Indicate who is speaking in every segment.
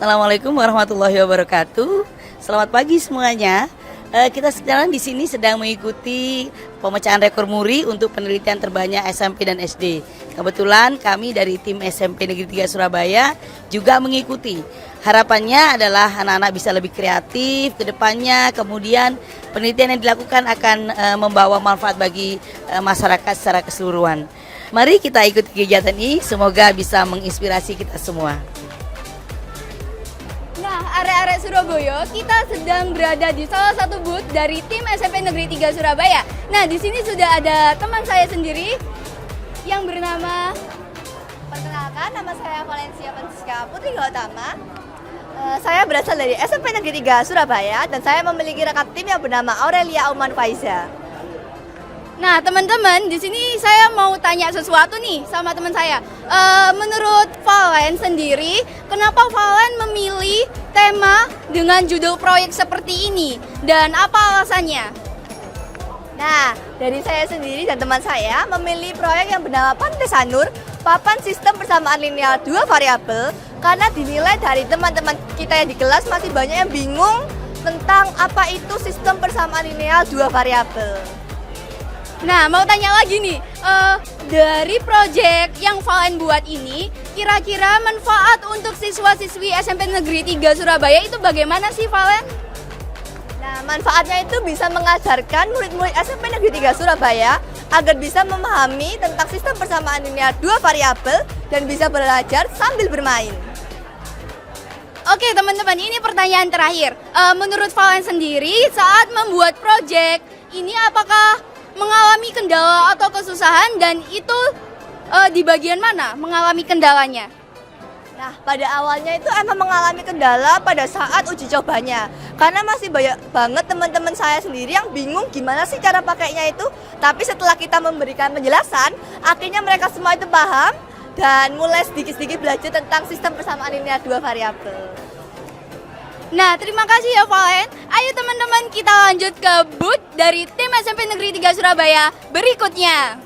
Speaker 1: Assalamualaikum warahmatullahi wabarakatuh. Selamat pagi semuanya. Kita sekarang di sini sedang mengikuti pemecahan rekor muri untuk penelitian terbanyak SMP dan SD. Kebetulan kami dari tim SMP Negeri 3 Surabaya juga mengikuti. Harapannya adalah anak-anak bisa lebih kreatif ke depannya. Kemudian penelitian yang dilakukan akan membawa manfaat bagi masyarakat secara keseluruhan. Mari kita ikuti kegiatan ini, semoga bisa menginspirasi kita semua.
Speaker 2: Nah, arek-arek Surabaya, kita sedang berada di salah satu booth dari tim SMP Negeri 3 Surabaya. Nah, di sini sudah ada teman saya sendiri yang bernama...
Speaker 3: Perkenalkan, nama saya Valencia Francisca Putri Gautama. Saya berasal dari SMP Negeri 3 Surabaya dan saya memiliki rekan tim yang bernama Aurelia Auman Faiza.
Speaker 2: Nah, teman-teman, di sini saya mau tanya sesuatu nih sama teman saya. Menurut Valen sendiri, kenapa Valen memilih tema dengan judul proyek seperti ini? Dan apa alasannya?
Speaker 3: Nah, dari saya sendiri dan teman saya memilih proyek yang bernama Pantai Sanur, papan sistem persamaan linear dua variabel, karena dinilai dari teman-teman kita yang di kelas masih banyak yang bingung tentang apa itu sistem persamaan linear dua variabel.
Speaker 2: Nah, mau tanya lagi nih, dari proyek yang Valen buat ini, kira-kira manfaat untuk siswa-siswi SMP Negeri 3 Surabaya itu bagaimana sih, Valen?
Speaker 3: Nah, manfaatnya itu bisa mengajarkan murid-murid SMP Negeri 3 Surabaya agar bisa memahami tentang sistem persamaan linear dua variabel dan bisa belajar sambil bermain.
Speaker 2: Oke, teman-teman, ini pertanyaan terakhir. Menurut Valen sendiri, saat membuat proyek ini apakah mengalami kendala atau kesusahan, dan itu di bagian mana mengalami kendalanya?
Speaker 3: Nah, pada awalnya itu emang mengalami kendala pada saat uji cobanya. Karena masih banyak banget teman-teman saya sendiri yang bingung gimana sih cara pakainya itu. Tapi setelah kita memberikan penjelasan, akhirnya mereka semua itu paham dan mulai sedikit-sedikit belajar tentang sistem persamaan linear dua variabel.
Speaker 2: Nah, terima kasih ya Valen. Ayo teman-teman, kita lanjut ke booth dari tim SMP Negeri 3 Surabaya berikutnya.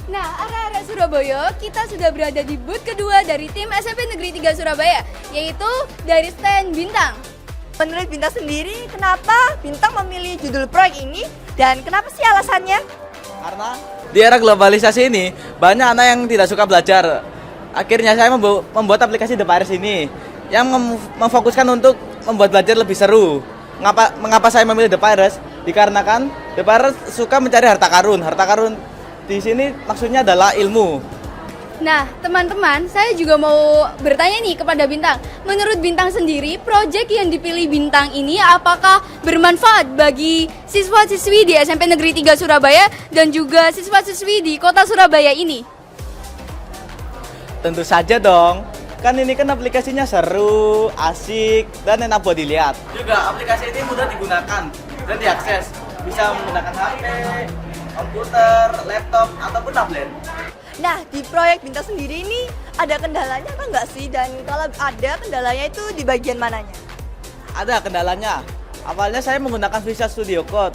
Speaker 2: Nah, arek-arek Surabaya, kita sudah berada di booth kedua dari tim SMP Negeri 3 Surabaya, yaitu dari stand Bintang.
Speaker 3: Menurut Bintang sendiri, kenapa Bintang memilih judul proyek ini dan kenapa sih alasannya?
Speaker 4: Karena di era globalisasi ini banyak anak yang tidak suka belajar. Akhirnya saya membuat aplikasi The Pirates ini yang memfokuskan untuk membuat belajar lebih seru. Mengapa saya memilih The Pirates? Dikarenakan The Pirates suka mencari harta karun. Harta karun di sini maksudnya adalah ilmu.
Speaker 2: Nah, teman-teman, saya juga mau bertanya nih kepada Bintang. Menurut Bintang sendiri, proyek yang dipilih Bintang ini apakah bermanfaat bagi siswa-siswi di SMP Negeri 3 Surabaya dan juga siswa-siswi di kota Surabaya ini?
Speaker 4: Tentu saja dong. Kan ini kan aplikasinya seru, asik, dan enak buat dilihat. Juga aplikasi ini mudah digunakan dan diakses. Bisa menggunakan HP, komputer, laptop, ataupun tablet.
Speaker 3: Nah, di proyek Bintang sendiri ini ada kendalanya atau enggak sih? Dan kalau ada kendalanya itu di bagian mananya?
Speaker 4: Ada kendalanya. Awalnya saya menggunakan Visual Studio Code.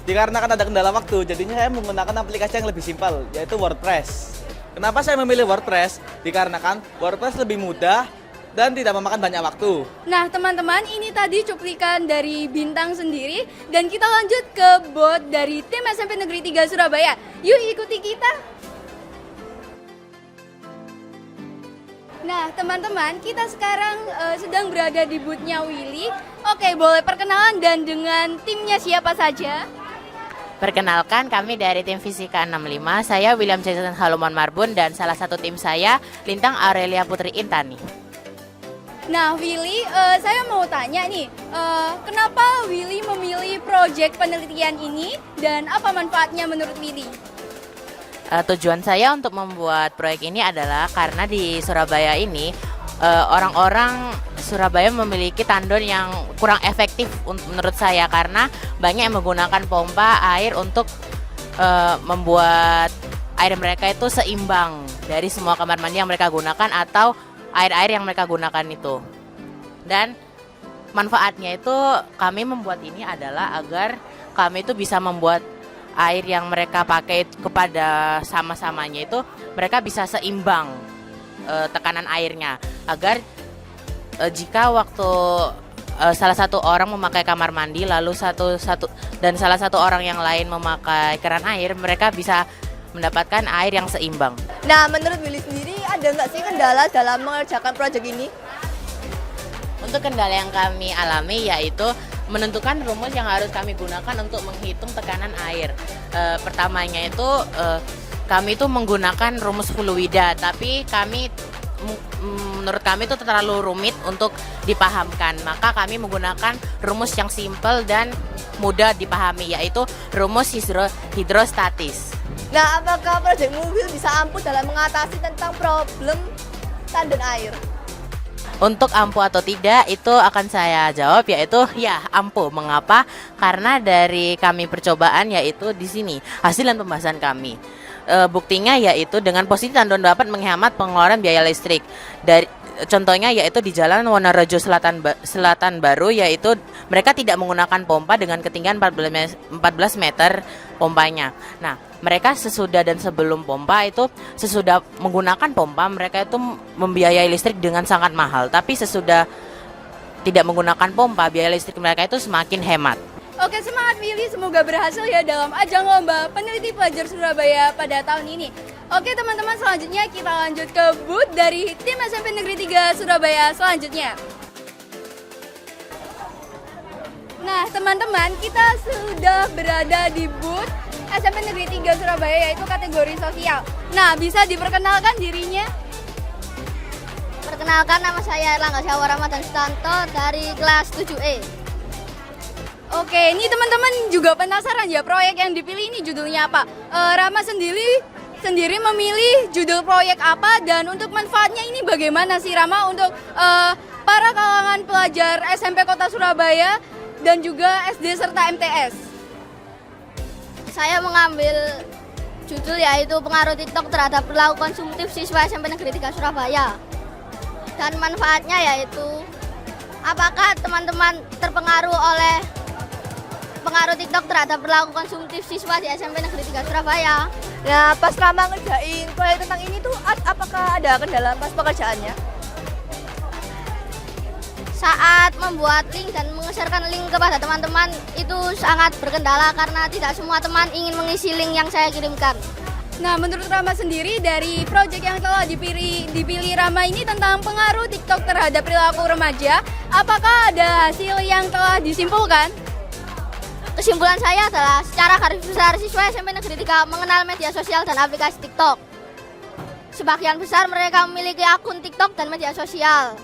Speaker 4: Dikarenakan ada kendala waktu, jadinya saya menggunakan aplikasi yang lebih simpel, yaitu WordPress. Kenapa saya memilih WordPress? Dikarenakan WordPress lebih mudah dan tidak memakan banyak waktu.
Speaker 2: Nah, teman-teman, ini tadi cuplikan dari Bintang sendiri, dan kita lanjut ke booth dari tim SMP Negeri 3 Surabaya. Yuk ikuti kita. Nah, teman-teman, kita sekarang sedang berada di booth-nya Willy. Oke, boleh perkenalan dan dengan timnya siapa saja?
Speaker 5: Perkenalkan, kami dari tim Fisika 65. Saya William Jason Haluman Marbun dan salah satu tim saya Lintang Aurelia Putri Intani.
Speaker 2: Nah, Willy, saya mau tanya nih, kenapa Willy memilih proyek penelitian ini dan apa manfaatnya menurut Willy?
Speaker 5: Tujuan saya untuk membuat proyek ini adalah karena di Surabaya ini orang-orang Surabaya memiliki tandon yang kurang efektif menurut saya, karena banyak yang menggunakan pompa air untuk membuat air mereka itu seimbang dari semua kamar mandi yang mereka gunakan atau air-air yang mereka gunakan itu. Dan manfaatnya itu kami membuat ini adalah agar kami itu bisa membuat air yang mereka pakai kepada sama-samanya itu mereka bisa seimbang tekanan airnya, agar jika waktu salah satu orang memakai kamar mandi lalu salah satu orang yang lain memakai keran air, mereka bisa mendapatkan air yang seimbang.
Speaker 3: Nah, menurut Willy sendiri ada nggak sih kendala dalam mengerjakan proyek ini?
Speaker 5: Untuk kendala yang kami alami yaitu menentukan rumus yang harus kami gunakan untuk menghitung tekanan air. Pertamanya itu kami itu menggunakan rumus fluida, tapi menurut kami itu terlalu rumit untuk dipahamkan. Maka kami menggunakan rumus yang simpel dan mudah dipahami, yaitu rumus hidrostatis.
Speaker 3: Nah, apakah proyek mobil bisa ampuh dalam mengatasi tentang problem tandon air?
Speaker 5: Untuk ampuh atau tidak itu akan saya jawab, yaitu ya ampuh. Mengapa? Karena dari kami percobaan yaitu di sini hasil dan pembahasan kami. Buktinya yaitu dengan posisi tandon dapat menghemat pengeluaran biaya listrik. Contohnya yaitu di Jalan Wonorejo Selatan Baru, yaitu mereka tidak menggunakan pompa dengan ketinggian 14 meter pompanya. Nah, mereka sesudah dan sebelum pompa itu, sesudah menggunakan pompa mereka itu membiayai listrik dengan sangat mahal, tapi sesudah tidak menggunakan pompa biaya listrik mereka itu semakin hemat.
Speaker 2: Oke, semangat Willy, semoga berhasil ya dalam ajang lomba peneliti pelajar Surabaya pada tahun ini. Oke teman-teman, selanjutnya kita lanjut ke booth dari tim SMP Negeri 3 Surabaya selanjutnya. Nah teman-teman, kita sudah berada di booth SMP Negeri 3 Surabaya, yaitu kategori sosial. Nah, bisa diperkenalkan dirinya?
Speaker 6: Perkenalkan, nama saya Erlangga Syahwa Ramadan Sutanto dari kelas 7E.
Speaker 2: Oke, ini teman-teman juga penasaran ya, proyek yang dipilih ini judulnya apa? Rama sendiri memilih judul proyek apa, dan untuk manfaatnya ini bagaimana sih Rama untuk para kalangan pelajar SMP Kota Surabaya dan juga SD serta MTS?
Speaker 6: Saya mengambil judul yaitu pengaruh TikTok terhadap perilaku konsumtif siswa SMP Negeri 3 Surabaya. Dan manfaatnya yaitu apakah teman-teman terpengaruh oleh pengaruh TikTok terhadap perilaku konsumtif siswa di SMP Negeri 3 Surabaya.
Speaker 3: Nah, pas Rama ngerjain proyek tentang ini tuh, apakah ada kendala pas pekerjaannya?
Speaker 6: Saat membuat link dan mengeserkan link kepada teman-teman itu sangat berkendala karena tidak semua teman ingin mengisi link yang saya kirimkan.
Speaker 2: Nah, menurut Rama sendiri dari proyek yang telah dipilih Rama ini tentang pengaruh TikTok terhadap perilaku remaja, apakah ada hasil yang telah disimpulkan?
Speaker 6: Kesimpulan saya adalah secara garis besar siswa SMP Negeri 3 mengenal media sosial dan aplikasi TikTok. Sebagian besar mereka memiliki akun TikTok dan media sosial.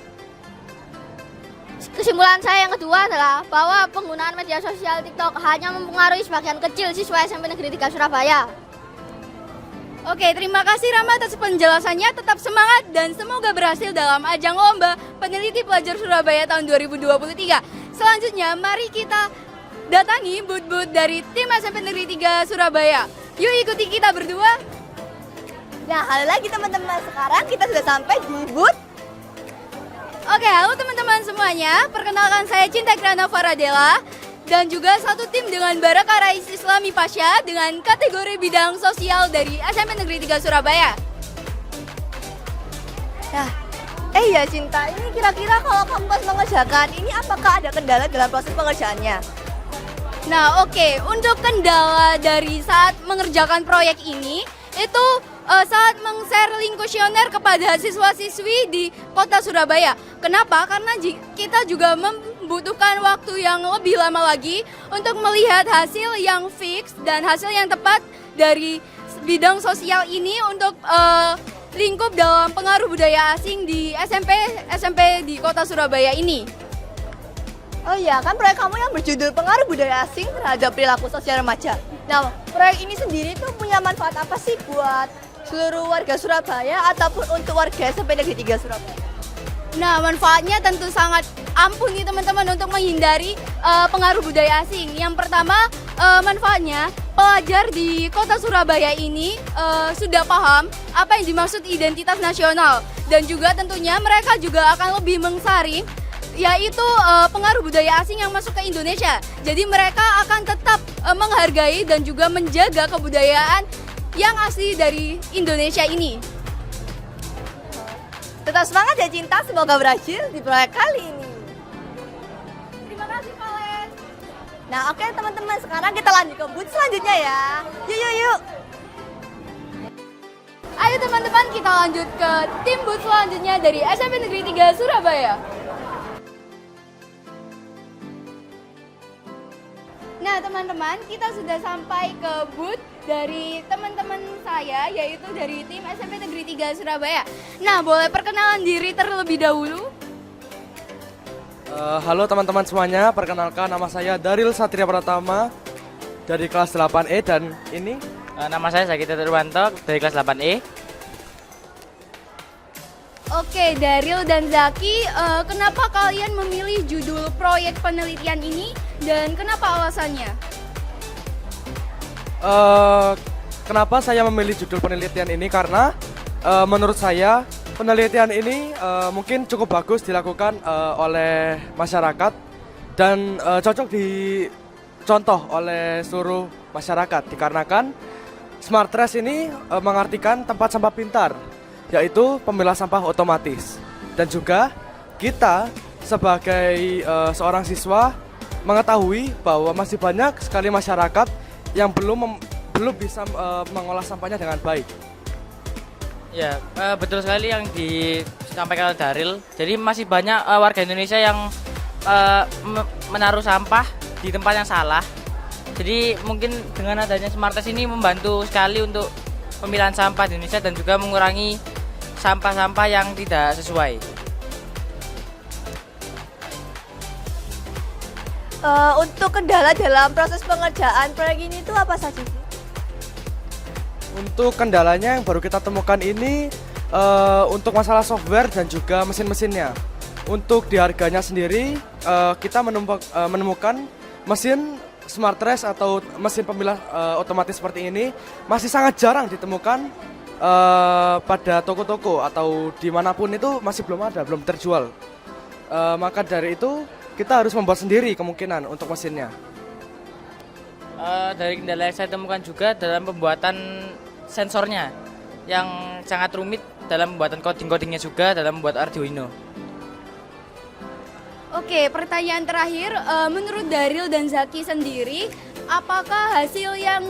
Speaker 6: Kesimpulan saya yang kedua adalah bahwa penggunaan media sosial TikTok hanya mempengaruhi sebagian kecil siswa SMP Negeri 3 Surabaya.
Speaker 2: Oke, terima kasih Rama atas penjelasannya. Tetap semangat dan semoga berhasil dalam ajang lomba peneliti pelajar Surabaya tahun 2023. Selanjutnya, mari kita datangi booth-booth dari tim SMP Negeri 3 Surabaya. Yuk ikuti kita berdua.
Speaker 3: Nah, halo lagi teman-teman, sekarang kita sudah sampai di booth.
Speaker 2: Oke, halo teman-teman semuanya. Perkenalkan, saya Cinta Grana Faradela dan juga satu tim dengan Baraka Rais Islami Pasha dengan kategori bidang sosial dari SMP Negeri 3 Surabaya.
Speaker 3: Nah, ya Cinta, ini kira-kira kalau kamu pas mengerjakan ini apakah ada kendala dalam proses pengerjaannya?
Speaker 2: Nah, oke, untuk kendala dari saat mengerjakan proyek ini itu saat meng-share link kuesioner kepada siswa-siswi di Kota Surabaya. Kenapa? Karena kita juga membutuhkan waktu yang lebih lama lagi untuk melihat hasil yang fix dan hasil yang tepat dari bidang sosial ini untuk lingkup dalam pengaruh budaya asing di SMP di Kota Surabaya ini.
Speaker 3: Oh iya, kan proyek kamu yang berjudul pengaruh budaya asing terhadap perilaku sosial remaja. Nah, proyek ini sendiri tuh punya manfaat apa sih buat seluruh warga Surabaya ataupun untuk warga SMP Negeri 3 Surabaya?
Speaker 2: Nah, manfaatnya tentu sangat ampuh nih teman-teman untuk menghindari pengaruh budaya asing. Yang pertama, manfaatnya pelajar di Kota Surabaya ini sudah paham apa yang dimaksud identitas nasional, dan juga tentunya mereka juga akan lebih mengsaring yaitu pengaruh budaya asing yang masuk ke Indonesia. Jadi mereka akan tetap menghargai dan juga menjaga kebudayaan yang asli dari Indonesia ini.
Speaker 3: Tetap semangat ya Cinta, semoga berhasil di proyek kali ini.
Speaker 2: Terima kasih Valen.
Speaker 3: Nah oke teman-teman, sekarang kita lanjut ke booth selanjutnya ya. Yuk.
Speaker 2: Ayo teman-teman, kita lanjut ke tim booth selanjutnya dari SMP Negeri 3 Surabaya. Nah teman-teman, kita sudah sampai ke booth dari teman-teman saya, yaitu dari tim SMP Negeri 3 Surabaya. Nah, boleh perkenalan diri terlebih dahulu?
Speaker 7: Halo teman-teman semuanya, perkenalkan nama saya Daril Satria Pratama dari kelas 8E dan ini
Speaker 4: Nama saya Zaki Teturwanto dari kelas 8E.
Speaker 2: Oke, Daril dan Zaki, kenapa kalian memilih judul proyek penelitian ini dan kenapa alasannya?
Speaker 7: Kenapa saya memilih judul penelitian ini? Karena menurut saya penelitian ini mungkin cukup bagus dilakukan oleh masyarakat dan cocok dicontoh oleh seluruh masyarakat dikarenakan Smart Trash ini mengartikan tempat sampah pintar, yaitu pemilah sampah otomatis. Dan juga kita sebagai seorang siswa mengetahui bahwa masih banyak sekali masyarakat yang belum bisa mengolah sampahnya dengan baik.
Speaker 4: Ya, betul sekali yang disampaikan oleh Daril. Jadi masih banyak warga Indonesia yang menaruh sampah di tempat yang salah. Jadi mungkin dengan adanya Smart Trash ini membantu sekali untuk pemilahan sampah di Indonesia dan juga mengurangi sampah-sampah yang tidak sesuai.
Speaker 3: Untuk kendala dalam proses pengerjaan proyek ini itu apa saja sih?
Speaker 7: Untuk kendalanya yang baru kita temukan ini untuk masalah software dan juga mesin-mesinnya. Untuk di harganya sendiri kita menemukan mesin Smart Trash atau mesin pemilah otomatis seperti ini masih sangat jarang ditemukan pada toko-toko atau dimanapun itu masih belum ada, belum terjual. Maka dari itu kita harus membuat sendiri kemungkinan untuk mesinnya.
Speaker 4: Dari kendala yang saya temukan juga dalam pembuatan sensornya yang sangat rumit dalam pembuatan coding-codingnya juga dalam membuat Arduino.
Speaker 2: Oke, pertanyaan terakhir, menurut Daril dan Zaki sendiri, apakah hasil yang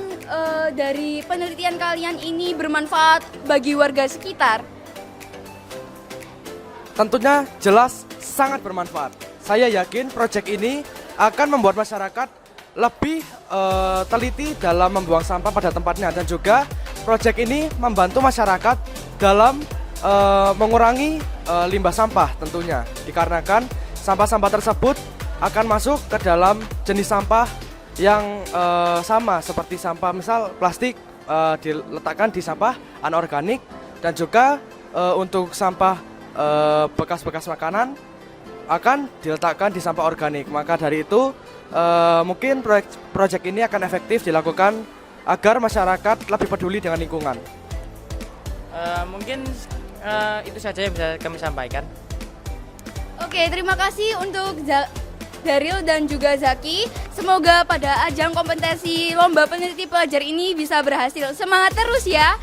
Speaker 2: dari penelitian kalian ini bermanfaat bagi warga sekitar?
Speaker 7: Tentunya jelas sangat bermanfaat. Saya yakin proyek ini akan membuat masyarakat lebih teliti dalam membuang sampah pada tempatnya dan juga proyek ini membantu masyarakat dalam mengurangi limbah sampah tentunya dikarenakan sampah-sampah tersebut akan masuk ke dalam jenis sampah yang sama seperti sampah misal plastik diletakkan di sampah anorganik dan juga untuk sampah bekas-bekas makanan akan diletakkan di sampah organik. Maka dari itu mungkin proyek ini akan efektif dilakukan agar masyarakat lebih peduli dengan lingkungan.
Speaker 4: Mungkin itu saja yang bisa kami sampaikan.
Speaker 2: Oke, terima kasih untuk Daril dan juga Zaki. Semoga pada ajang kompetisi lomba peneliti pelajar ini bisa berhasil. Semangat terus ya.